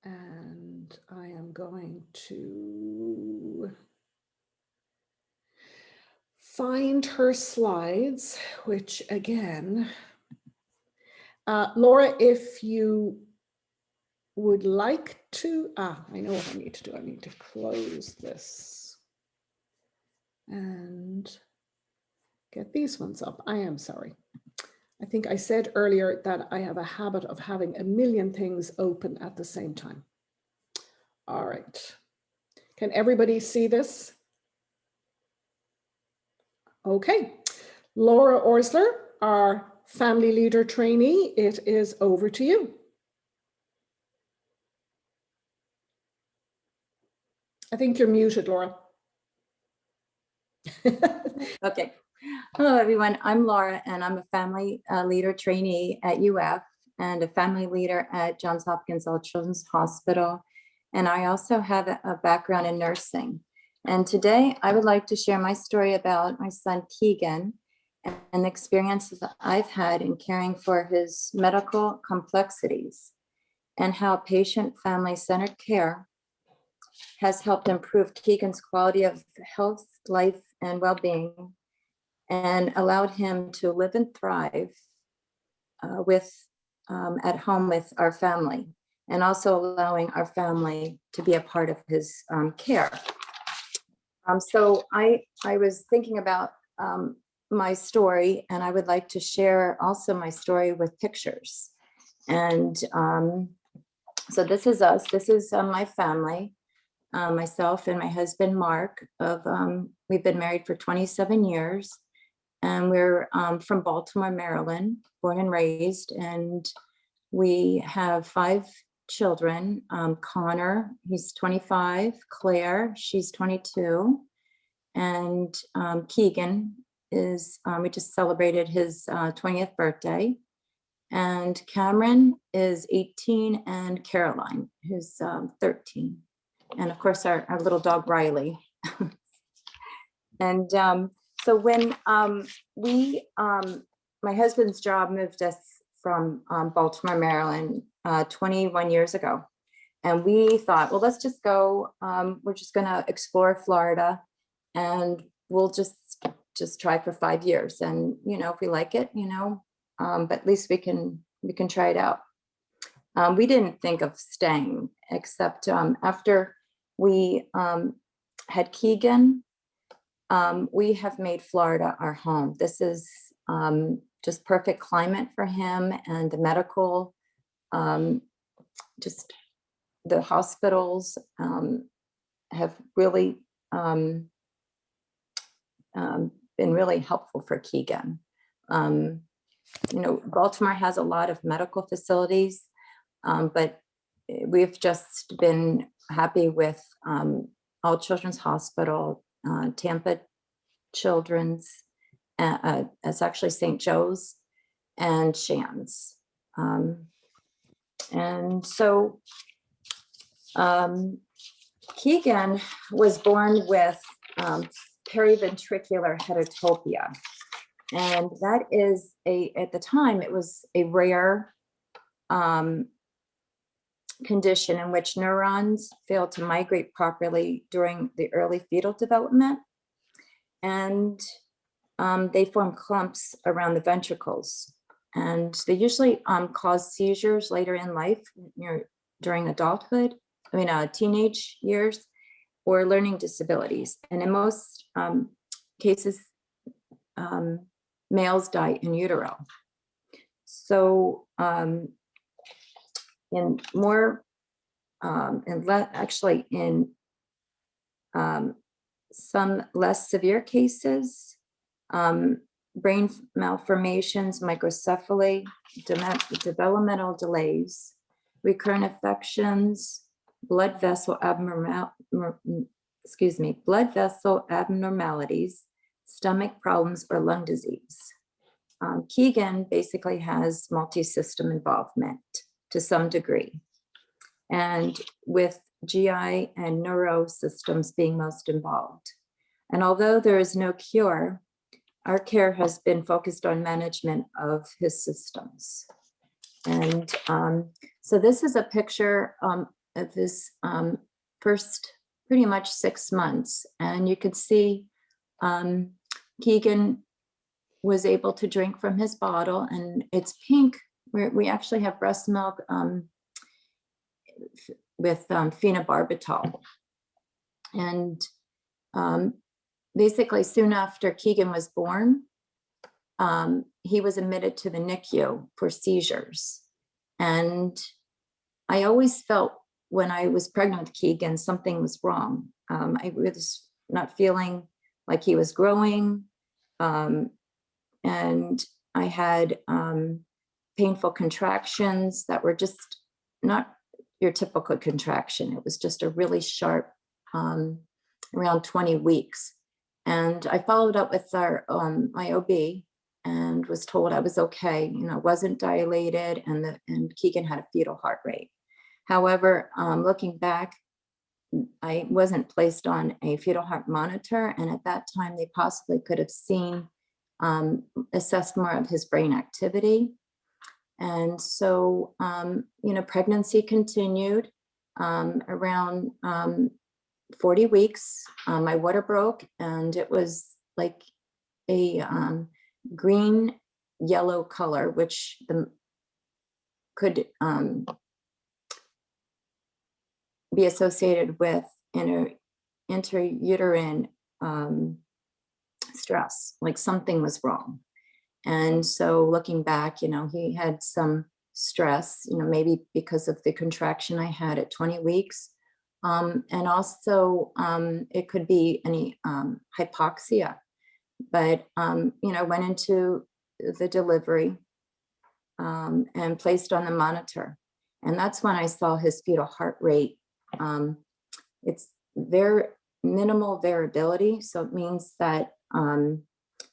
And I am going to find her slides, which again, Laura, if you would like to, I know what I need to do. I need to close this and get these ones up. I am sorry. I think I said earlier that I have a habit of having a million things open at the same time. All right. Can everybody see this? Okay. Laura Orsler, our family leader trainee, it is over to you. I think you're muted, Laura. Okay. Hello, everyone. I'm Laura, and I'm a family leader trainee at UF and a family leader at Johns Hopkins All Children's Hospital. And I also have a background in nursing. And today I would like to share my story about my son, Keegan, and the experiences that I've had in caring for his medical complexities and how patient family-centered care has helped improve Keegan's quality of health, life, and well-being, and allowed him to live and thrive at home with our family, and also allowing our family to be a part of his care. So I was thinking about my story, and I would like to share also my story with pictures. And so this is us. This is my family. Myself and my husband, Mark, we've been married for 27 years, and we're from Baltimore, Maryland, born and raised, and we have 5 children. Connor, he's 25, Claire, she's 22, and Keegan is, we just celebrated his 20th birthday, and Cameron is 18, and Caroline, who's 13. And of course, our little dog, Riley. And so when my husband's job moved us from Baltimore, Maryland, 21 years ago. And we thought, well, let's just go, we're just gonna explore Florida, and we'll just try for 5 years. And, you know, if we like it, you know, but at least we can try it out. We didn't think of staying, except after we had Keegan, we have made Florida our home. This is just perfect climate for him, and the medical, just the hospitals have really been really helpful for Keegan. You know, Baltimore has a lot of medical facilities, but we've just been happy with All Children's Hospital, Tampa Children's, it's actually St. Joe's, and Shands. And so Keegan was born with periventricular heterotopia. And that is at the time, it was a rare condition in which neurons fail to migrate properly during the early fetal development. And they form clumps around the ventricles. And they usually cause seizures later in life, during adulthood, teenage years, or learning disabilities. And in most cases, males die in utero. So in some less severe cases, brain malformations, microcephaly, developmental delays, recurrent infections, blood vessel abnormalities, stomach problems, or lung disease. Keegan basically has multi-system involvement to some degree, and with GI and neuro systems being most involved. And although there is no cure, our care has been focused on management of his systems. And so this is a picture of his first pretty much 6 months. And you could see Keegan was able to drink from his bottle, and it's pink. We actually have breast milk with phenobarbital. And basically soon after Keegan was born, he was admitted to the NICU for seizures. And I always felt when I was pregnant with Keegan, something was wrong. I was not feeling like he was growing. And I had painful contractions that were just not your typical contraction. It was just a really sharp, around 20 weeks. And I followed up with my OB and was told I was okay, wasn't dilated, and Keegan had a fetal heart rate. However, looking back, I wasn't placed on a fetal heart monitor, and at that time they possibly could have assessed more of his brain activity. And so, pregnancy continued. Around 40 weeks, my water broke, and it was like a green yellow color, which could be associated with intrauterine stress, like something was wrong. And so looking back, he had some stress, maybe because of the contraction I had at 20 weeks. And also it could be any hypoxia. But, went into the delivery and placed on the monitor. And that's when I saw his fetal heart rate. It's very minimal variability. So it means that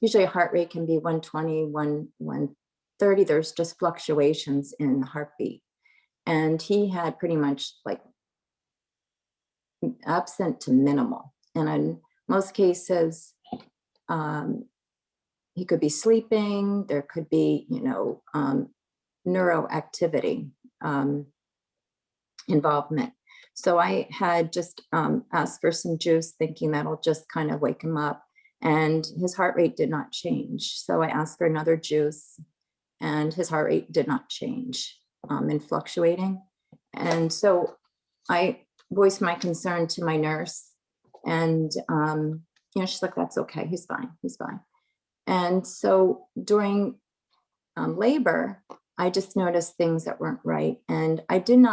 usually a heart rate can be 120, 130. There's just fluctuations in the heartbeat. And he had pretty much like absent to minimal. And in most cases, he could be sleeping. There could be, neuroactivity involvement. So I had just asked for some juice, thinking that'll just kind of wake him up. And his heart rate did not change. So I asked for another juice, and his heart rate did not change in fluctuating. And so I voiced my concern to my nurse, and she's like, "That's okay. He's fine. He's fine." And so during labor, I just noticed things that weren't right, and I didn't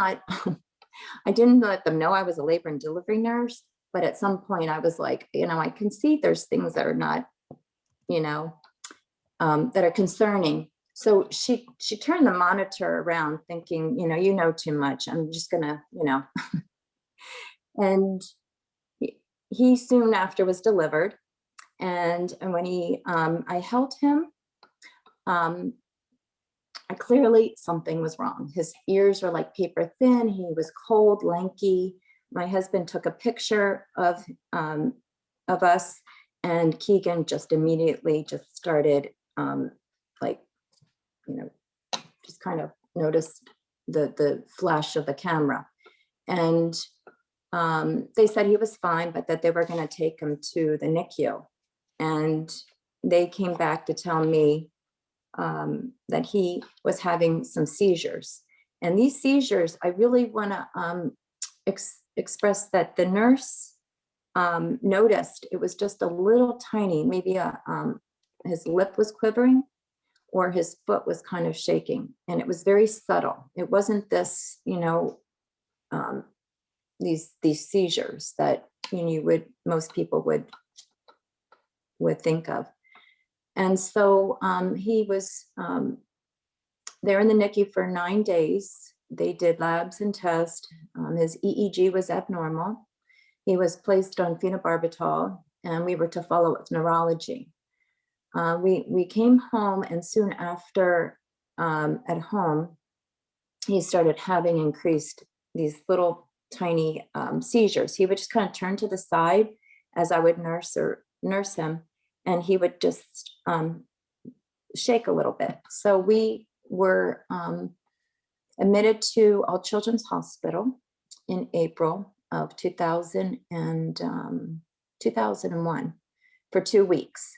let them know I was a labor and delivery nurse. But at some point, I was like, I can see there's things that are not, that are concerning. So she turned the monitor around, thinking, you know too much. I'm just gonna, And he soon after was delivered. And when I held him, clearly something was wrong. His ears were like paper thin. He was cold, lanky. My husband took a picture of us, and Keegan just immediately just started just kind of noticed the flash of the camera. And they said he was fine, but that they were going to take him to the NICU. And they came back to tell me that he was having some seizures. And these seizures, I really want to express that the nurse noticed it was just a little tiny, maybe his lip was quivering or his foot was kind of shaking. And it was very subtle. It wasn't this, these seizures that most people would think of. And so he was there in the NICU for 9 days. They did labs and tests. His EEG was abnormal. He was placed on phenobarbital, and we were to follow with neurology. We came home, and soon after at home, he started having increased these little tiny seizures. He would just kind of turn to the side as I would nurse him, and he would just shake a little bit. So we were admitted to All Children's Hospital, in April of 2001 for 2 weeks.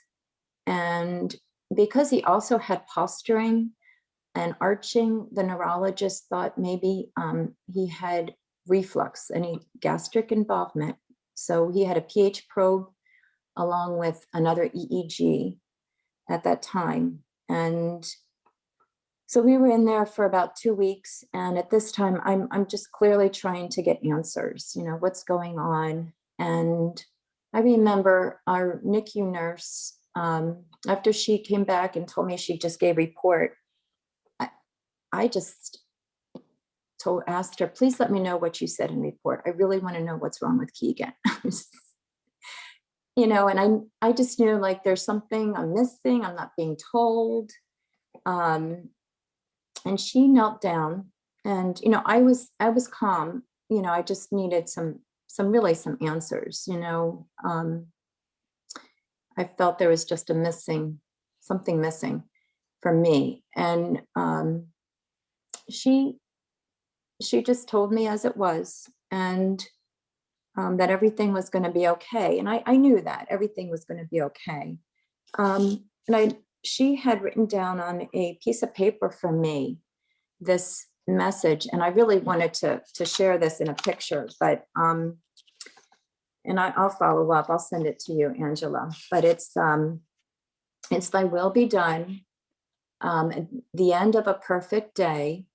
And because he also had posturing and arching, the neurologist thought maybe he had reflux, any gastric involvement. So he had a pH probe along with another EEG at that time. And so we were in there for about 2 weeks. And at this time, I'm just clearly trying to get answers, what's going on. And I remember our NICU nurse, after she came back and told me she just gave a report, I just asked her, please let me know what you said in the report. I really want to know what's wrong with Keegan. And I just knew like there's something I'm missing. I'm not being told. And she knelt down and, I was calm. I just needed some answers, I felt there was just something missing for me. And she just told me as it was, and that everything was going to be okay. And I knew that everything was going to be okay. She had written down on a piece of paper for me this message, and I really wanted to share this in a picture, but and I'll follow up. I'll send it to you, Angela. But it's "Thy will be done. At the end of a perfect day,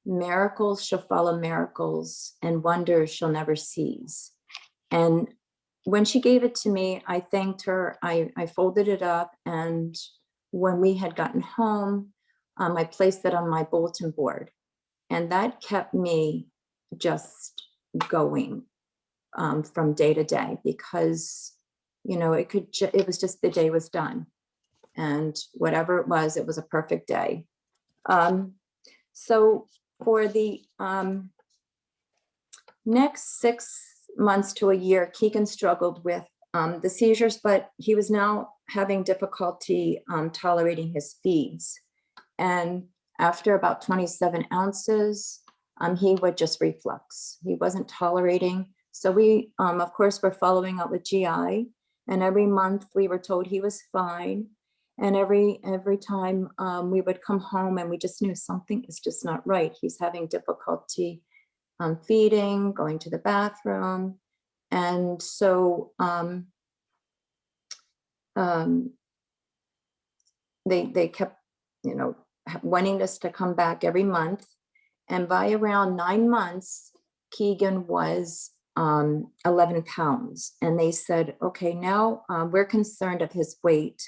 miracles shall follow miracles, and wonders shall never cease." And when she gave it to me, I thanked her. I folded it up, and when we had gotten home, I placed it on my bulletin board, and that kept me just going from day to day, because it was just the day was done, and whatever it was a perfect day. So for the next 6 months to a year, Keegan struggled with the seizures, but he was now having difficulty tolerating his feeds. And after about 27 ounces, he would just reflux. He wasn't tolerating. So we, of course, were following up with GI, and every month we were told he was fine. And every time we would come home, and we just knew something is just not right. He's having difficulty feeding, going to the bathroom. And so they kept, wanting us to come back every month. And by around 9 months, Keegan was 11 pounds. And they said, okay, now we're concerned of his weight,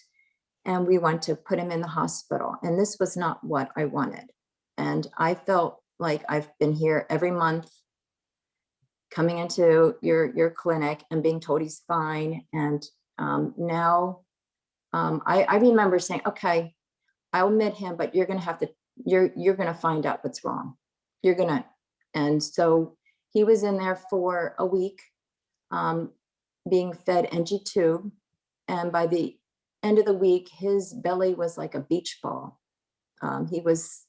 and we want to put him in the hospital. And this was not what I wanted. And I felt like I've been here every month, coming into your clinic and being told he's fine. And now I remember saying, okay, I'll admit him, but you're going to have to, you're going to find out what's wrong. You're going to. And so he was in there for a week, being fed NG tube. And by the end of the week, his belly was like a beach ball. He was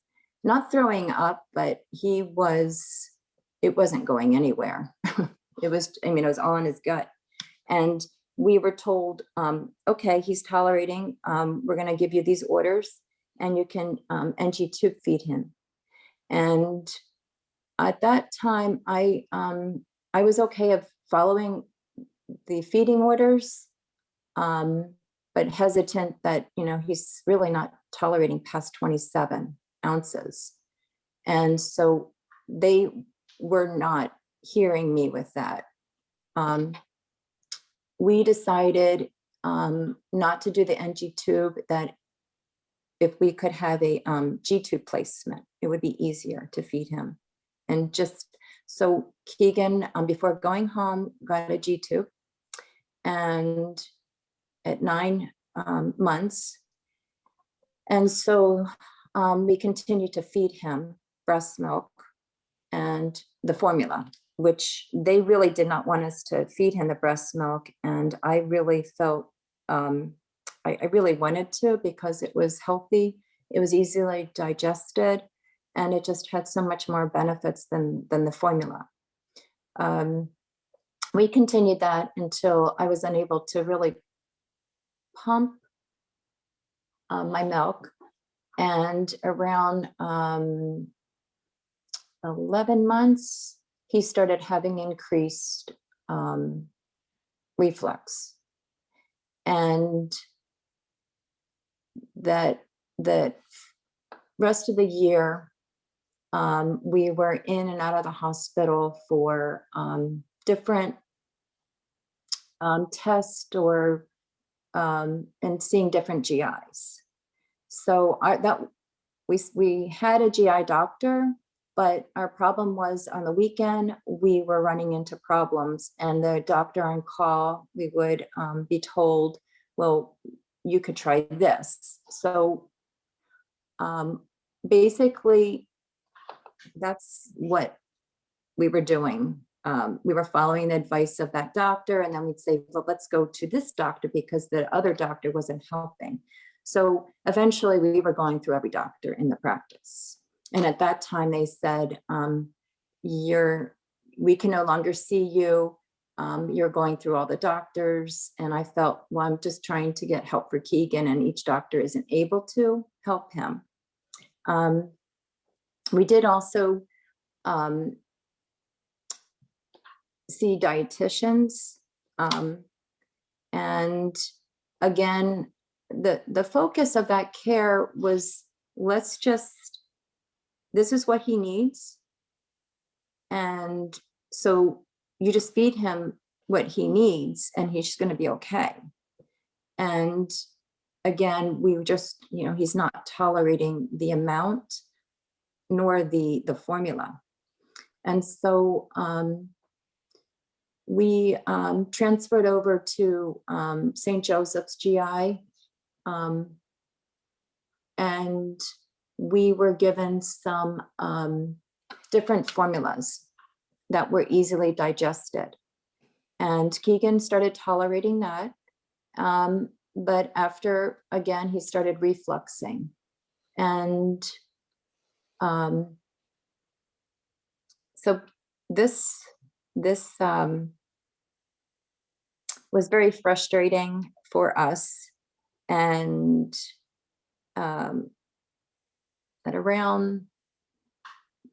not throwing up, but it wasn't going anywhere. It was all in his gut. And we were told, okay, he's tolerating. We're going to give you these orders, and you can NG tube feed him. And at that time, I was okay of following the feeding orders, but hesitant that, he's really not tolerating past 27 ounces. And so they were not hearing me with that. We decided not to do the NG tube, that if we could have a G tube placement, it would be easier to feed him. And just so Keegan, before going home, got a G tube. And at 9 months. And so we continued to feed him breast milk and the formula, which they really did not want us to feed him the breast milk. And I really felt, I really wanted to, because it was healthy, it was easily digested, and it just had so much more benefits than the formula. we continued that until I was unable to really pump my milk. And around 11 months, he started having increased reflux. And that rest of the year, we were in and out of the hospital for different tests or and seeing different GIs. So we had a GI doctor, but our problem was on the weekend, we were running into problems, and the doctor on call, we would be told, well, you could try this. So basically, that's what we were doing. We were following the advice of that doctor, and then we'd say, well, let's go to this doctor because the other doctor wasn't helping. So eventually we were going through every doctor in the practice. And at that time they said, we can no longer see you. You're going through all the doctors. And I felt, well, I'm just trying to get help for Keegan, and each doctor isn't able to help him. We did also see dietitians. And again, the focus of that care was, this is what he needs. And so you just feed him what he needs and he's going to be okay. And again, we just, he's not tolerating the amount nor the formula. And so we transferred over to St. Joseph's GI, and we were given some different formulas that were easily digested. And Keegan started tolerating that. But after, again, he started refluxing. And so this was very frustrating for us. And at around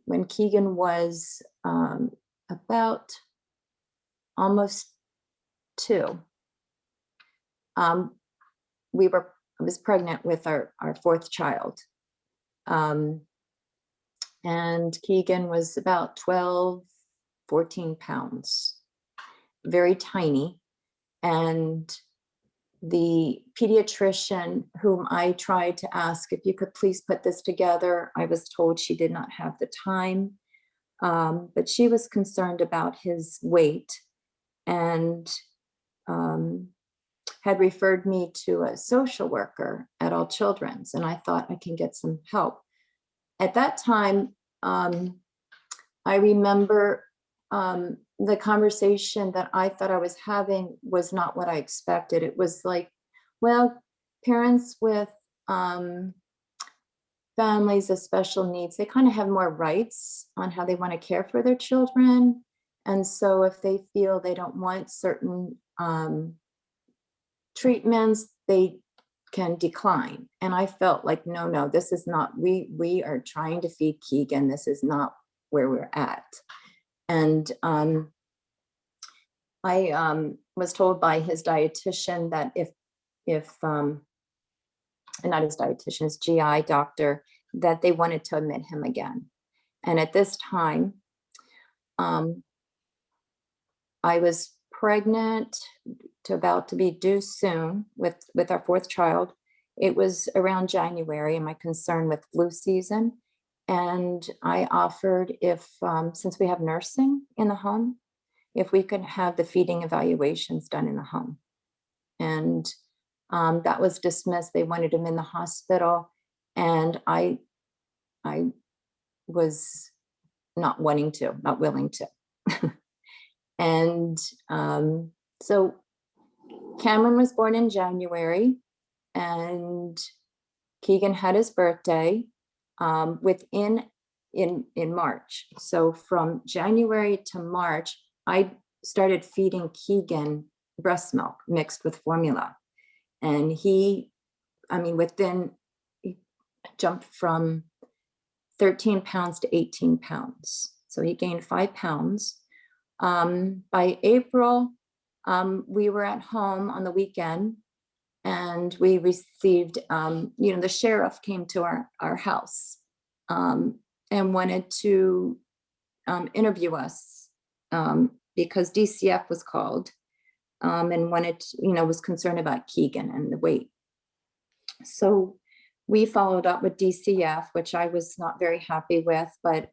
when Keegan was about almost 2, I was pregnant with our 4th child. And Keegan was about 12, 14 pounds, very tiny. And the pediatrician whom I tried to ask if you could please put this together, I was told she did not have the time, but she was concerned about his weight and had referred me to a social worker at All Children's, and I thought I can get some help. At that time, I remember the conversation that I thought I was having was not what I expected. It was like, well, parents with families of special needs, they kind of have more rights on how they want to care for their children. And so if they feel they don't want certain treatments, they can decline. And I felt like, no, this is not, we are trying to feed Keegan. This is not where we're at. And I was told by his dietitian that if not his dietitian, his GI doctor, that they wanted to admit him again. And at this time, I was pregnant, about to be due soon with our 4th child. It was around January, and my concern with flu season. And I offered if, since we have nursing in the home, if we could have the feeding evaluations done in the home. And that was dismissed. They wanted him in the hospital. And I was not willing to. And so Cameron was born in January, and Keegan had his birthday in March. So from January to March, I started feeding Keegan breast milk mixed with formula. And he jumped from 13 pounds to 18 pounds. So he gained 5 pounds. By April, we were at home on the weekend, and we received, the sheriff came to our house and wanted to interview us because DCF was called and was concerned about Keegan and the weight. So we followed up with DCF, which I was not very happy with, but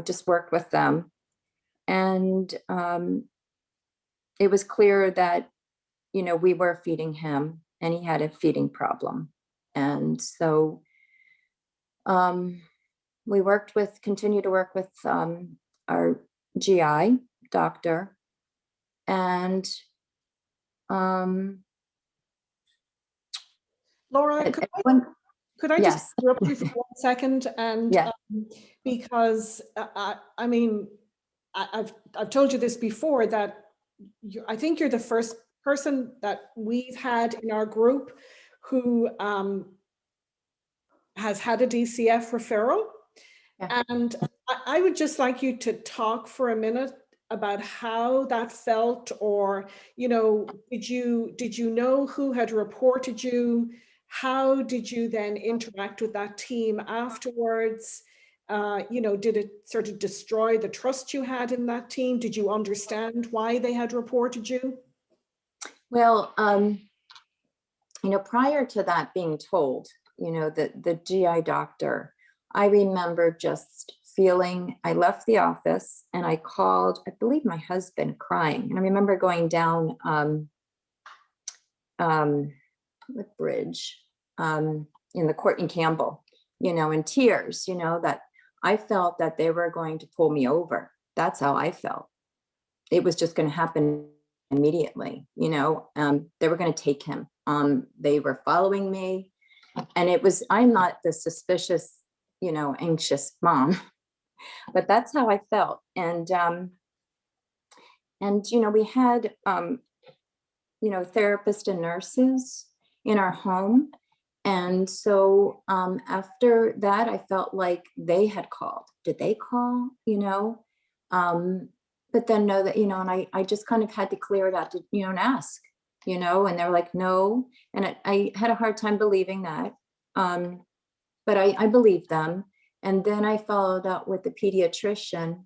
just worked with them. And it was clear that, we were feeding him and he had a feeding problem. And so we continued to work with our GI doctor. And Laura, could I yes. just interrupt you for 1 second? And Yeah. because I've told you this before, that I think you're the first person that we've had in our group who has had a DCF referral. Yeah. And I would just like you to talk for a minute about how that felt, or, did you know who had reported you? How did you then interact with that team afterwards? Did it sort of destroy the trust you had in that team? Did you understand why they had reported you? Well, prior to that being told, the GI doctor, I remember just feeling, I left the office and I called, I believe, my husband, crying. And I remember going down the bridge in the Courtney Campbell, in tears, that I felt that they were going to pull me over. That's how I felt. It was just going to happen immediately. They were going to take him. They were following me. And I'm not the suspicious, anxious mom, but that's how I felt. And we had, therapists and nurses in our home. And so after that, I felt like they had called. Did they call? But then know that, and I just kind of had to clear it out to, and ask, and they were like, no. And I had a hard time believing that. But I believed them. And then I followed up with the pediatrician.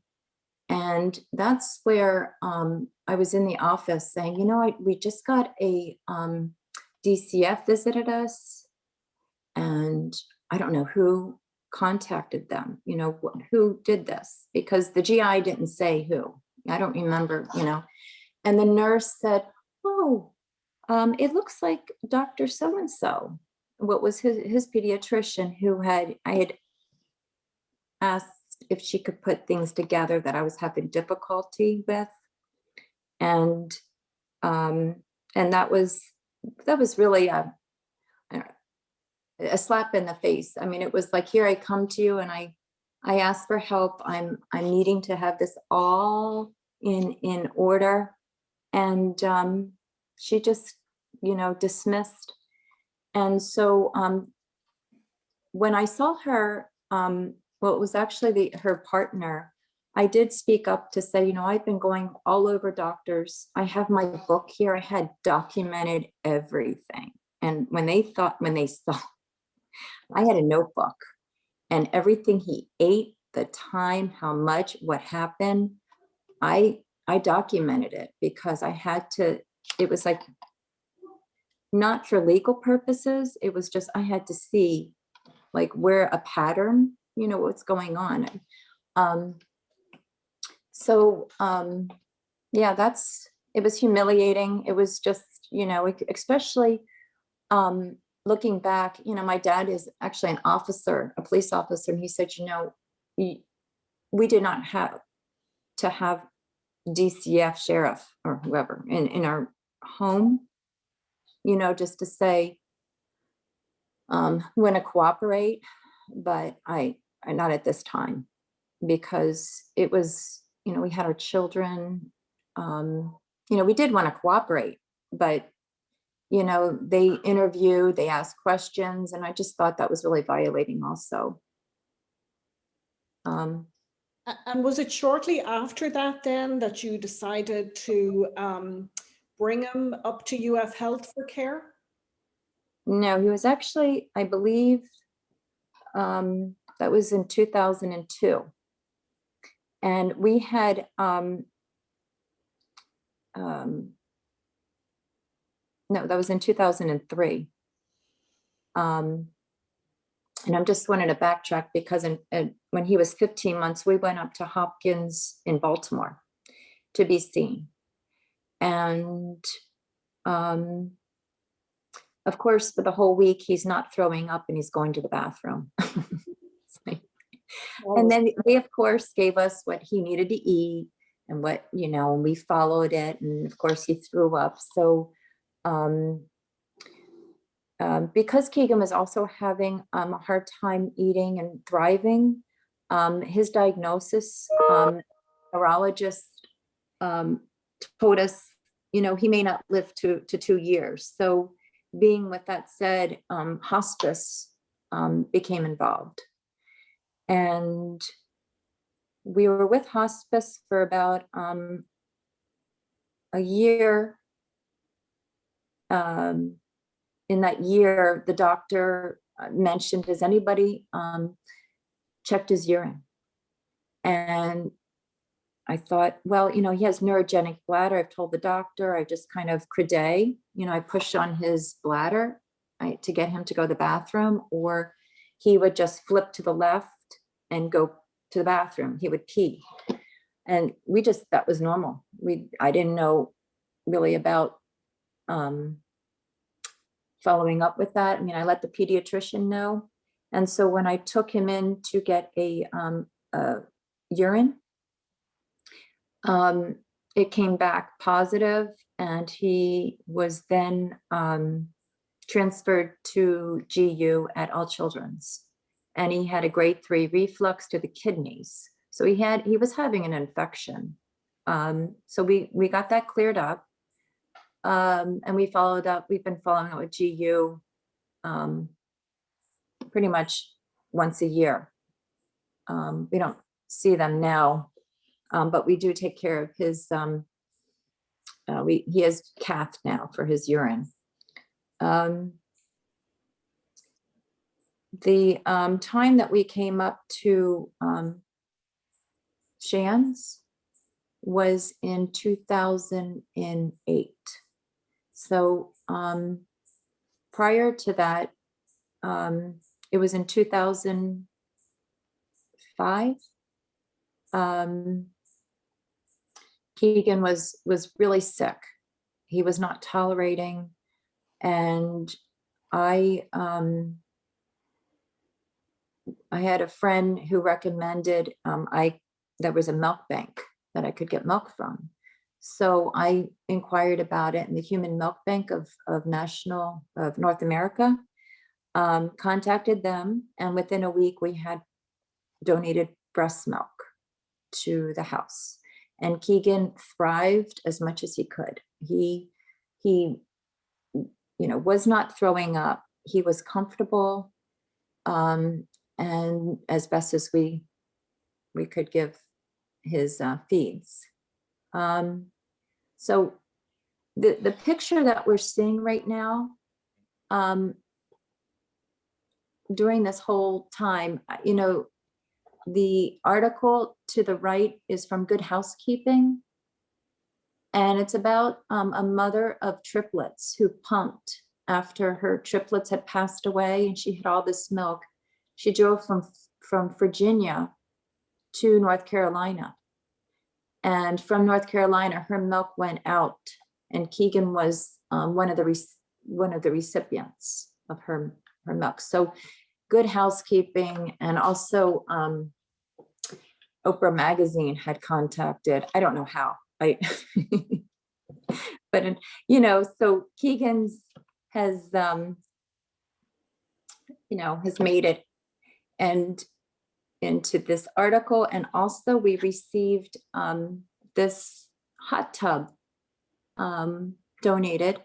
And that's where I was in the office saying, we just got a DCF visited us. And I don't know who contacted them, who did this, because the GI didn't say who. I don't remember, And the nurse said, oh, it looks like Dr. So-and-so, what was his pediatrician, I had asked if she could put things together that I was having difficulty with. And that was really a slap in the face. I mean, it was like, here I come to you and I ask for help. I'm needing to have this all in order. And she just, dismissed. And so when I saw her, it was actually her partner, I did speak up to say, I've been going all over doctors. I have my book here. I had documented everything. And when they saw, I had a notebook and everything he ate, the time, how much, what happened, I documented it because I had to. It was like, not for legal purposes. It was just, I had to see like where a pattern, what's going on. Yeah, it was humiliating. It was just, especially looking back, my dad is actually an officer, a police officer. And he said, we did not have to have DCF sheriff or whoever in our home, just to say, want to cooperate. But I not at this time, because it was, we had our children, we did want to cooperate, but, they interviewed, they asked questions, and I just thought that was really violating also. And was it shortly after that then that you decided to bring him up to UF Health for care? No, he was actually, I believe, that was in 2002. And we had, no, that was in 2003. And I'm just wanting to backtrack because when he was 15 months, we went up to Hopkins in Baltimore to be seen. And of course, for the whole week, he's not throwing up and he's going to the bathroom. And then they, of course, gave us what he needed to eat and what, and we followed it. And of course, he threw up. So because Keegan was also having a hard time eating and thriving, his diagnosis, neurologist told us, he may not live to 2 years. So being with that said, hospice became involved. And we were with hospice for about a year. In that year, the doctor mentioned, has anybody checked his urine? And I thought, well, he has neurogenic bladder. I've told the doctor, I just kind of crede, I pushed on his bladder to get him to go to the bathroom, or he would just flip to the left and go to the bathroom. He would pee. And that was normal. I didn't know really about following up with that. I let the pediatrician know. And so when I took him in to get a urine, it came back positive, and he was then transferred to GU at All Children's, and he had a grade 3 reflux to the kidneys. So he was having an infection. So we got that cleared up. And we followed up. We've been following up with GU pretty much once a year. We don't see them now, but we do take care of his. He has cath now for his urine. The time that we came up to Shands was in 2008. So prior to that, it was in 2005. Keegan was really sick. He was not tolerating, and I had a friend who recommended there was a milk bank that I could get milk from. So I inquired about it in the Human Milk Bank of North America, contacted them, and within a week we had donated breast milk to the house. And Keegan thrived as much as he could. He was not throwing up. He was comfortable, and as best as we could give his feeds. So the picture that we're seeing right now, during this whole time, the article to the right is from Good Housekeeping, and it's about a mother of triplets who pumped after her triplets had passed away, and she had all this milk. She drove from Virginia to North Carolina, and from North Carolina, her milk went out, and Keegan was one of the recipients of her milk. So Good Housekeeping, and also Oprah Magazine had contacted, I don't know how, but so Keegan's has has made it. And into this article. And also we received this hot tub donated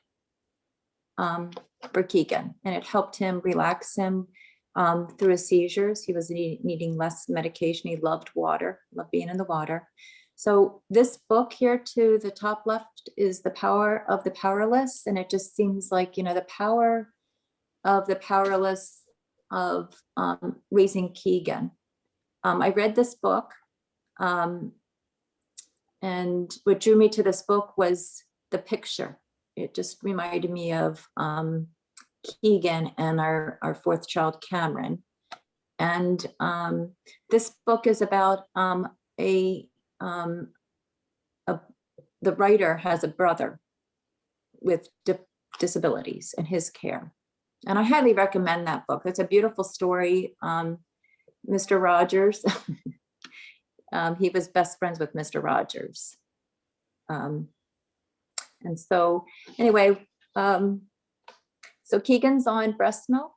for Keegan, and it helped him relax him through his seizures. He was needing less medication. He loved water, loved being in the water. So this book here to the top left is The Power of the Powerless. And it just seems like, you know, the power of the powerless of raising Keegan. I read this book, and what drew me to this book was the picture. It just reminded me of Keegan and our fourth child, Cameron. And this book is about the writer has a brother with disabilities and his care. And I highly recommend that book. It's a beautiful story. Mr. Rogers, he was best friends with Mr. Rogers. And so anyway, so Keegan's on breast milk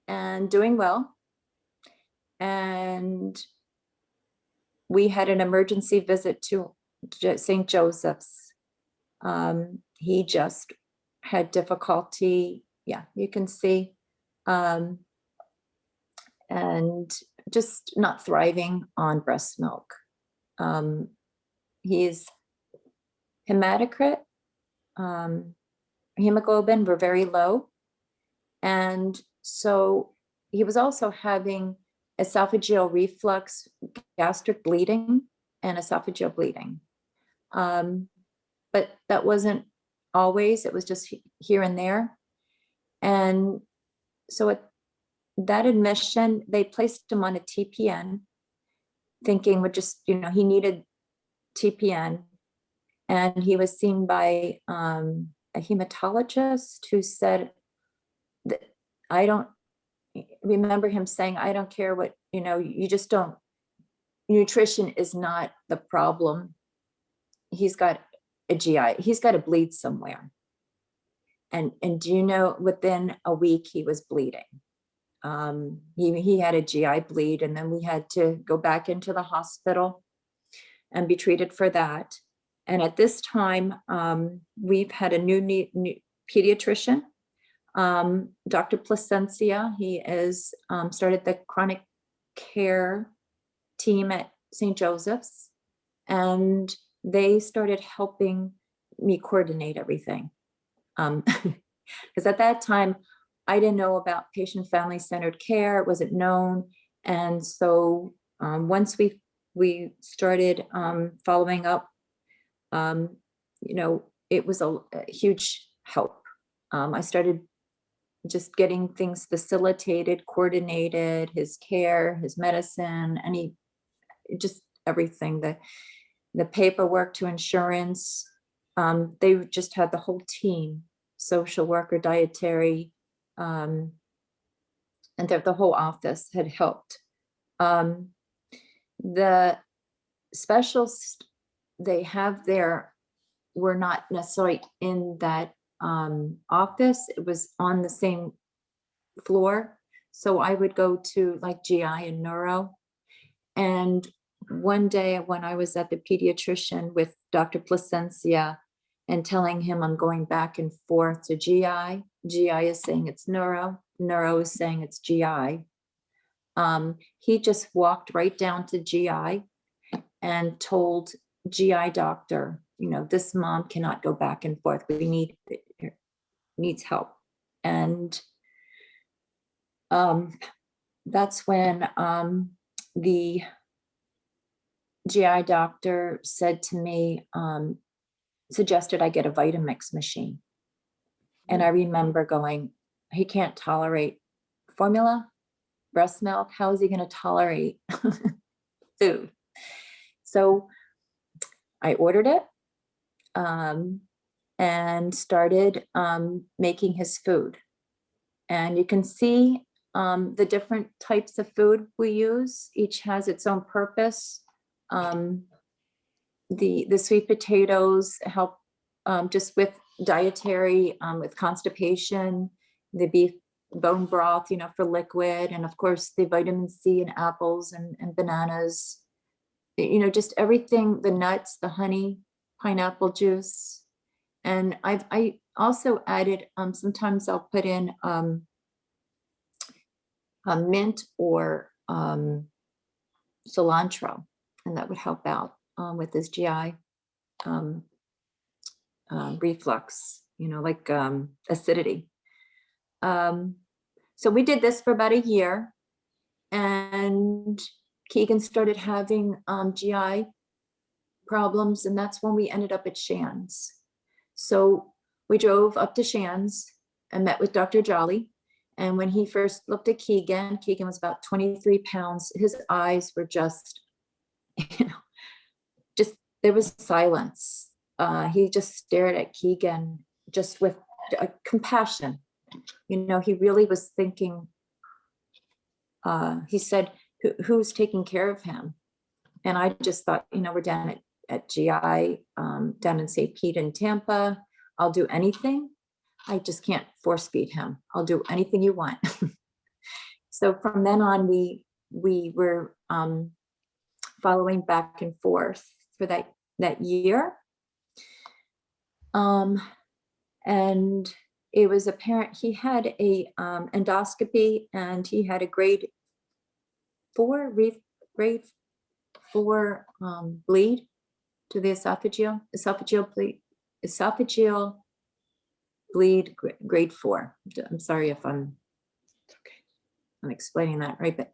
and doing well. And we had an emergency visit to St. Joseph's. He just had difficulty. Yeah, you can see. And just not thriving on breast milk. His hematocrit, hemoglobin were very low. And so he was also having esophageal reflux, gastric bleeding, and esophageal bleeding. But that wasn't always, it was just here and there. And so at that admission, they placed him on a TPN, thinking would just, you know, he needed TPN. And he was seen by a hematologist who said that, I don't remember him saying, I don't care what, you know, you just don't, nutrition is not the problem. He's got a GI, he's got to bleed somewhere. And do you know, within a week he was bleeding. He had a GI bleed, and then we had to go back into the hospital and be treated for that. And at this time, we've had a new pediatrician, Dr. Placencia. He is started the chronic care team at St. Joseph's, and they started helping me coordinate everything. Because at that time, I didn't know about patient family-centered care. It wasn't known. And so once we started following up, you know, it was a huge help. I started just getting things facilitated, coordinated, his care, his medicine, just everything, the paperwork to insurance. They just had the whole team, social worker, dietary, and the whole office had helped. The specialists they have there were not necessarily in that office. It was on the same floor. So I would go to like GI and neuro. And one day when I was at the pediatrician with Dr. Placencia and telling him I'm going back and forth to GI, GI is saying it's neuro, neuro is saying it's GI. He just walked right down to GI and told GI doctor, you know, this mom cannot go back and forth. We needs help. And that's when the GI doctor said to me, suggested I get a Vitamix machine. And I remember going, he can't tolerate formula, breast milk. How is he going to tolerate food? So I ordered it and started making his food. And you can see the different types of food we use. Each has its own purpose. The sweet potatoes help just with dietary, with constipation. The beef bone broth, for liquid, and of course the vitamin C in apples and bananas, just everything, the nuts, the honey, pineapple juice. And I also added, sometimes I'll put in a mint or cilantro, and that would help out with his GI reflux, like acidity. So we did this for about a year, and Keegan started having GI problems, and that's when we ended up at Shands. So we drove up to Shands and met with Dr. Jolly. And when he first looked at Keegan was about 23 pounds. His eyes were just, just, there was silence. He just stared at Keegan just with compassion. He really was thinking, he said, who's taking care of him? And I just thought, we're down at GI, down in St. Pete in Tampa. I'll do anything. I just can't force feed him. I'll do anything you want. So from then on, we were following back and forth for that year. And it was apparent he had a endoscopy, and he had a grade 4 bleed to the esophageal bleed grade 4. I'm sorry if I'm explaining that right,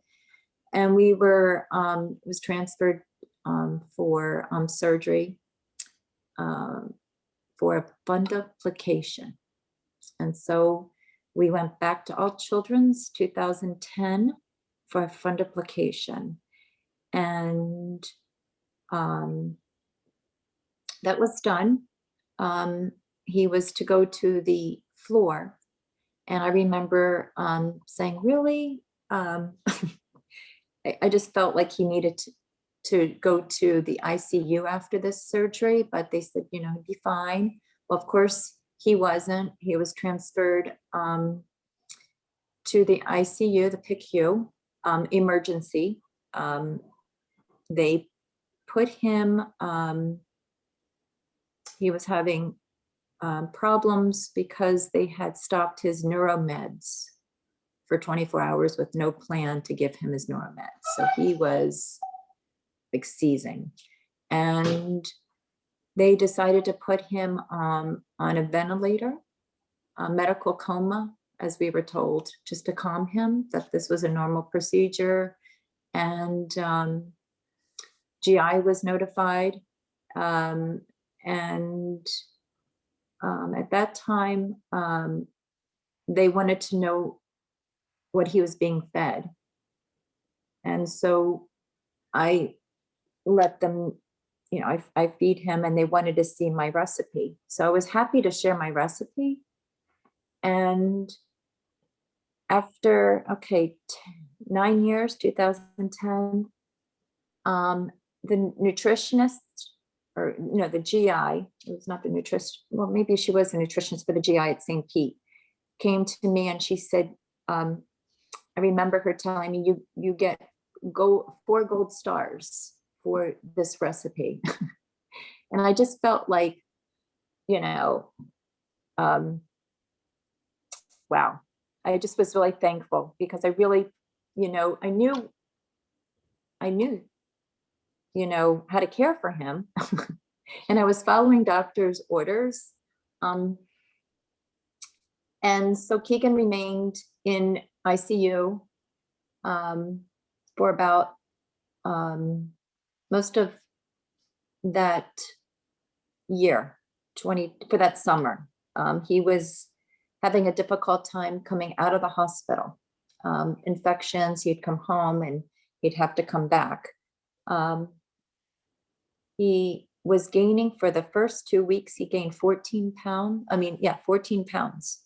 and we were was transferred for surgery for a fundoplication. And so we went back to All Children's 2010 for a fundoplication. And that was done. He was to go to the floor. And I remember saying, really? I just felt like he needed to go to the ICU after this surgery, but they said, he'd be fine. Well, of course, he wasn't. He was transferred to the ICU, the PICU, emergency. They put him, he was having problems because they had stopped his neuromeds for 24 hours with no plan to give him his neuromeds. So he was like seizing. And they decided to put him on a ventilator, a medical coma, as we were told, just to calm him, that this was a normal procedure. And GI was notified. And at that time, they wanted to know what he was being fed. And so I let them, I feed him, and they wanted to see my recipe. So I was happy to share my recipe. And after, 9 years, 2010, the nutritionist, or the GI, it was not the nutrition, well, maybe she was a nutritionist for the GI at St. Pete, came to me and she said, I remember her telling me, you get 4 gold stars for this recipe. And I just felt like, wow. I just was really thankful, because I really, I knew, how to care for him. And I was following doctor's orders. And so Keegan remained in ICU for about most of that year, for that summer. He was having a difficult time coming out of the hospital. Infections, he'd come home and he'd have to come back. He was gaining, for the first 2 weeks, he gained 14 pounds. 14 pounds.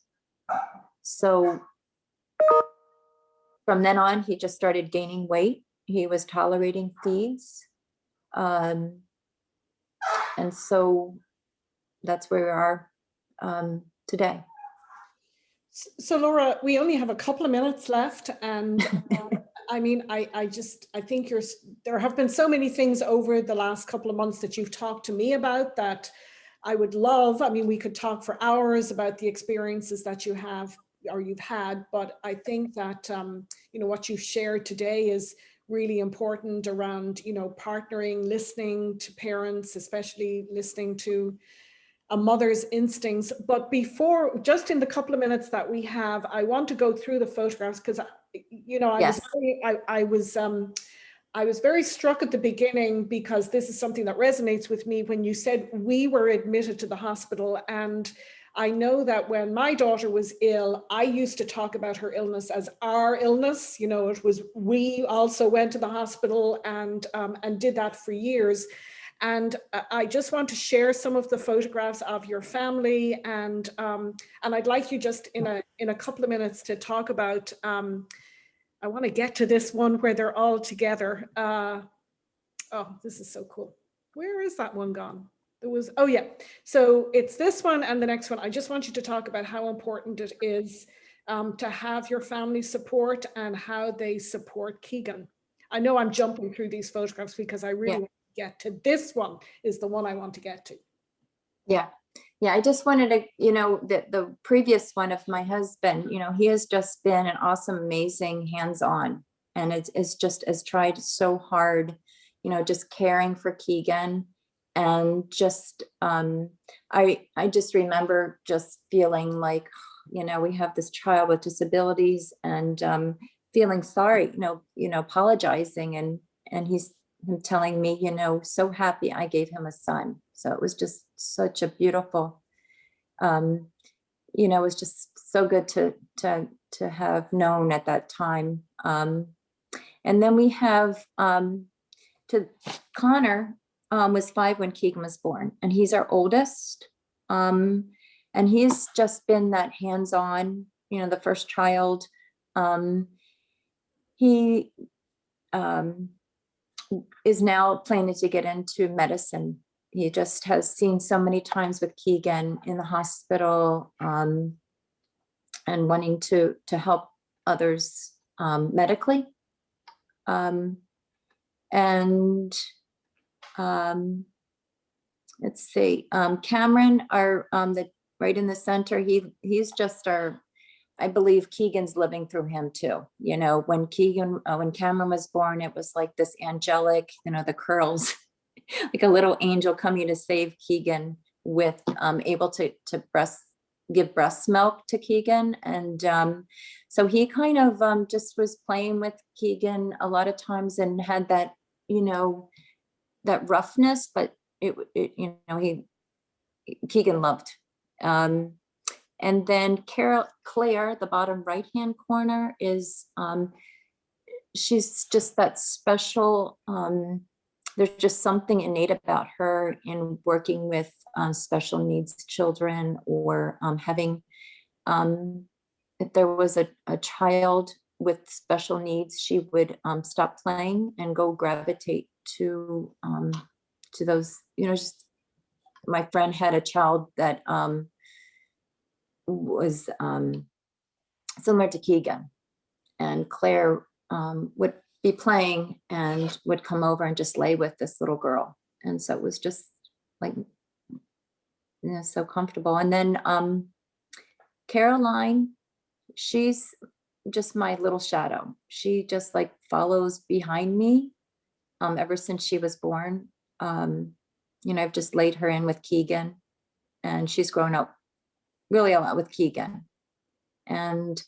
So from then on, he just started gaining weight. He was tolerating feeds. And so that's where we are today. So Laura, we only have a couple of minutes left, and I mean, I think there have been so many things over the last couple of months that you've talked to me about that I would love. I mean, we could talk for hours about the experiences that you have or you've had, but I think that what you've shared today is really important around partnering, listening to parents, especially listening to a mother's instincts. But before, just in the couple of minutes that we have, I want to go through the photographs because Yes. I was very struck at the beginning, because this is something that resonates with me, when you said we were admitted to the hospital. And I know that when my daughter was ill, I used to talk about her illness as our illness. It was, we also went to the hospital and did that for years. And I just want to share some of the photographs of your family, and I'd like you just in a couple of minutes to talk about. I want to get to this one where they're all together. Oh, this is so cool. Where is that one gone? Oh yeah. So it's this one and the next one. I just want you to talk about how important it is to have your family support and how they support Keegan. I know I'm jumping through these photographs because I really want to get to this one, is the one I want to get to. Yeah. Yeah, I just wanted to, the previous one of my husband, he has just been an awesome, amazing hands-on, and it's just has tried so hard, just caring for Keegan. And just, I just remember just feeling like, we have this child with disabilities, and feeling sorry, apologizing, and he's telling me, so happy I gave him a son. So it was just such a beautiful, it was just so good to have known at that time. And then we have Connor was 5 when Keegan was born, and he's our oldest. And he's just been that hands-on, the first child. He is now planning to get into medicine. He just has seen so many times with Keegan in the hospital, and wanting to help others medically. And let's see, Cameron, right in the center, he's just I believe Keegan's living through him too. When Cameron was born, it was like this angelic, the curls, like a little angel coming to save Keegan, with able to give breast milk to Keegan. And so he kind of just was playing with Keegan a lot of times, and had that, that roughness, but Keegan loved. And then Claire, the bottom right-hand corner, is, she's just that special, there's just something innate about her in working with special needs children, or having, if there was a child with special needs, she would stop playing and go gravitate to those, just, my friend had a child that was similar to Keegan, and Claire would be playing and would come over and just lay with this little girl. And so it was just like, so comfortable. And then Caroline, she's just my little shadow. She just like follows behind me ever since she was born. I've just laid her in with Keegan, and she's grown up really a lot with Keegan. And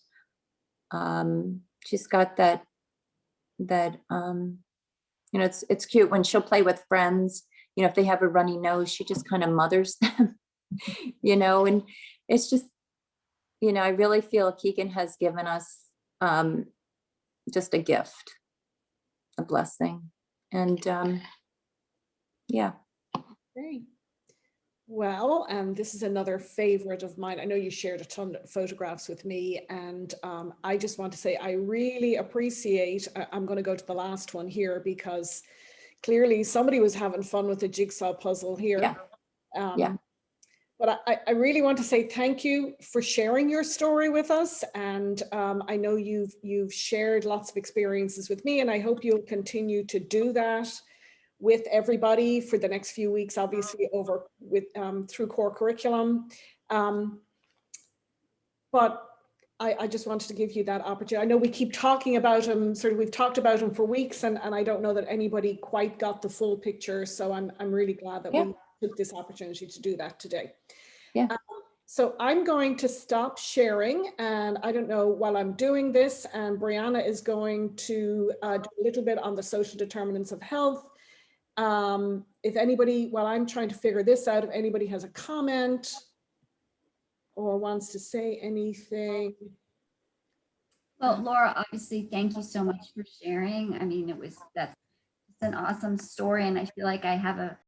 she's got that it's cute when she'll play with friends, if they have a runny nose, she just kind of mothers them, and it's just, I really feel Keegan has given us just a gift, a blessing. And yeah. Great. Well, this is another favorite of mine. I know you shared a ton of photographs with me, and I just want to say I really appreciate, I'm going to go to the last one here, because clearly somebody was having fun with the jigsaw puzzle here. Yeah. But I really want to say thank you for sharing your story with us. And I know you've shared lots of experiences with me, and I hope you'll continue to do that with everybody for the next few weeks, obviously over with through core curriculum. But I just wanted to give you that opportunity. I know we keep talking about him, we've talked about him for weeks, and I don't know that anybody quite got the full picture. So I'm really glad that we took this opportunity to do that today. Yeah. So I'm going to stop sharing, and I don't know while I'm doing this, and Brianna is going to do a little bit on the social determinants of health. If anybody, while I'm trying to figure this out, if anybody has a comment or wants to say anything. Well, Laura, obviously, thank you so much for sharing. I mean, that's an awesome story, and I feel like I have a